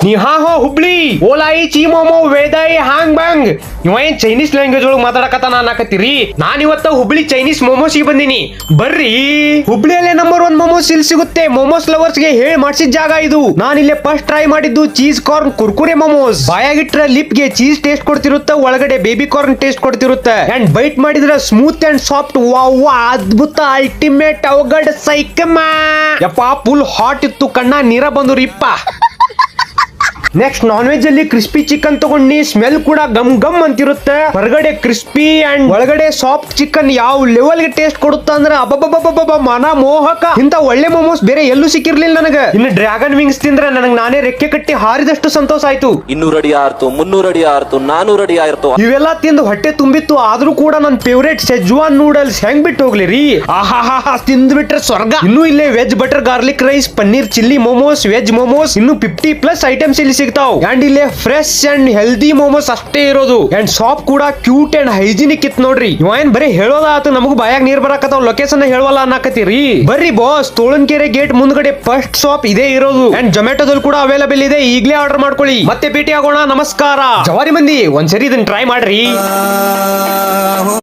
ನೀ ಹಾ ಹೋ ಹುಬ್ಳಿ ಓಲಾಯಿ ಚೀ ಮೋಮೋ ವೇದಾಯಿ ಹಾಂಗ್ ಬಾಂಗ್ ಇವ ಏನ್ ಚೈನೀಸ್ ಲ್ಯಾಂಗ್ವೇಜ್ ಒಳಗೆ ಮಾತಾಡಕತ್ತಾನ ಅನ್ನಕತ್ತೀರಿ. ನಾನ್ ಇವತ್ತ ಹುಬ್ಳಿ ಚೈನೀಸ್ ಮೋಮೋಸ್ ಬಂದಿನಿ, ಬರ್ರಿ. ಹುಬ್ಳಿಯಲ್ಲೇ ನಂಬರ್ 1 ಮೋಮೋಸ್ ಇಲ್ಲಿ ಸಿಗುತ್ತೆ. ಮೋಮೋಸ್ ಲವರ್ಸ್ ಗೆ ಹೇಳಿ ಮಾಡಿಸಿದ ಜಾಗ ಇದು. ನಾನು ಇಲ್ಲೇ ಫಸ್ಟ್ ಟ್ರೈ ಮಾಡಿದ್ದು ಚೀಸ್ ಕಾರ್ನ್ ಕುರ್ಕುರೆ ಮೋಮೋಸ್. ಬಾಯಾಗಿಟ್ರೆ ಲಿಪ್ ಗೆ ಚೀಸ್ ಟೇಸ್ಟ್ ಕೊಡ್ತಿರುತ್ತೆ, ಒಳಗಡೆ ಬೇಬಿ ಕಾರ್ನ್ ಟೇಸ್ಟ್ ಕೊಡ್ತಿರುತ್ತೆ. ಅಂಡ್ ಬೈಟ್ ಮಾಡಿದ್ರೆ ಸ್ಮೂತ್ ಅಂಡ್ ಸಾಫ್ಟ್. ವಾವ್, ಅದ್ಭುತ, ಅಲ್ಟಿಮೇಟ್, ಅವಗಡ್ ಸೈಕಮ್ಮ. ಯಪ್ಪ ಫುಲ್ ಹಾಟ್ ಇತ್ತು, ಕಣ್ಣ ನೀರ ಬಂದ್ರು ಇಪ್ಪ. ನೆಕ್ಸ್ಟ್ ನಾನ್ ವೆಜ್ ಅಲ್ಲಿ ಕ್ರಿಸ್ಪಿ ಚಿಕನ್ ತಗೊಂಡಿ. ಸ್ಮೆಲ್ ಕೂಡ ಗಮ್ ಗಮ್ ಅಂತಿರುತ್ತೆ. ಹೊರಗಡೆ ಕ್ರಿಸ್ಪಿ ಅಂಡ್ ಒಳಗಡೆ ಸಾಫ್ಟ್ ಚಿಕನ್ ಯಾವ ಲೆವೆಲ್ ಗೆ ಟೇಸ್ಟ್ ಕೊಡುತ್ತ ಅಂದ್ರೆ ಅಬ್ಬಬ್ಬಬ್ಬಬ್ಬ ಮನ ಮೋಹಕ. ಇಂತ ಒಳ್ಳೆ ಮೋಮೋಸ್ ಬೇರೆ ಎಲ್ಲೂ ಸಿಕ್ಕಿರ್ಲಿಲ್ಲ ನನಗೆ. ಇನ್ನು ಡ್ರ್ಯಾಗನ್ ವಿಂಗ್ಸ್ ತಿಂದ್ರೆ ನನಗೆ ನಾನೇ ರೆಕ್ಕೆ ಕಟ್ಟಿ ಹಾರಿದಷ್ಟು ಸಂತೋಷ ಆಯ್ತು. 200 ಅಡಿ ಆರ್ತು, 300 ಅಡಿ ಆರ್ತು, 400 ಅಡಿ ಆಯ್ತು. ಇವೆಲ್ಲ ತಿಂದು ಹೊಟ್ಟೆ ತುಂಬಿತ್ತು. ಆದ್ರೂ ಕೂಡ ನನ್ನ ಫೇವರೇಟ್ ಸೆಜ್ವಾನ್ ನೂಡಲ್ಸ್ ಹೆಂಗ್ ಬಿಟ್ಟು ಹೋಗ್ಲಿ ರೀ. ಆಹಾ ತಿಂದು ಬಿಟ್ರೆ ಸ್ವರ್ಗ. ಇನ್ನು ಇಲ್ಲೇ veg butter garlic rice, paneer chilli momos, veg momos, ಇನ್ನು 50+ ಐಟಮ್ಸ್ ಇಲ್ಲಿ ಸಿಗ್ತಾವ್. ಅಂಡ್ ಇಲ್ಲೇ ಫ್ರೆಶ್ ಅಂಡ್ ಹೆಲ್ದಿ ಮೋಮೋಸ್ ಅಷ್ಟೇ ಇರೋದು. ಅಂಡ್ ಶಾಪ್ ಕೂಡ ಕ್ಯೂಟ್ ಅಂಡ್ ಹೈಜಿನಿಕ್ ಇತ್ತು ನೋಡ್ರಿ. ಇವ ಏನ್ ಬರೀ ಹೇಳೋದಾತು, ನಮಗೂ ಬಾಯಾಗ ನೀರ್ ಬರಾಕತ್ತಾವ. ಲೊಕೇಶನ್ ಹೇಳವಲ್ಲ ಅನ್ನಕತ್ತೀರಿ. ಬರ್ರಿ ಬಾಸ್, ತೋಳನ್ಕೆರೆ ಗೇಟ್ ಮುಂದ್ಗಡೆ ಫಸ್ಟ್ ಶಾಪ್ ಇದೇ ಇರೋದು. ಅಂಡ್ ಜೊಮ್ಯಾಟೋದಲ್ಲಿ ಕೂಡ ಅವೈಲೇಬಲ್ ಇದೆ. ಈಗಲೇ ಆರ್ಡರ್ ಮಾಡ್ಕೊಳ್ಳಿ. ಮತ್ತೆ ಭೇಟಿ ಆಗೋಣ. ನಮಸ್ಕಾರ. ಜವಾರಿ ಮಂದಿ, ಒಂದ್ಸರಿ ಇದನ್ನ ಟ್ರೈ ಮಾಡ್ರಿ.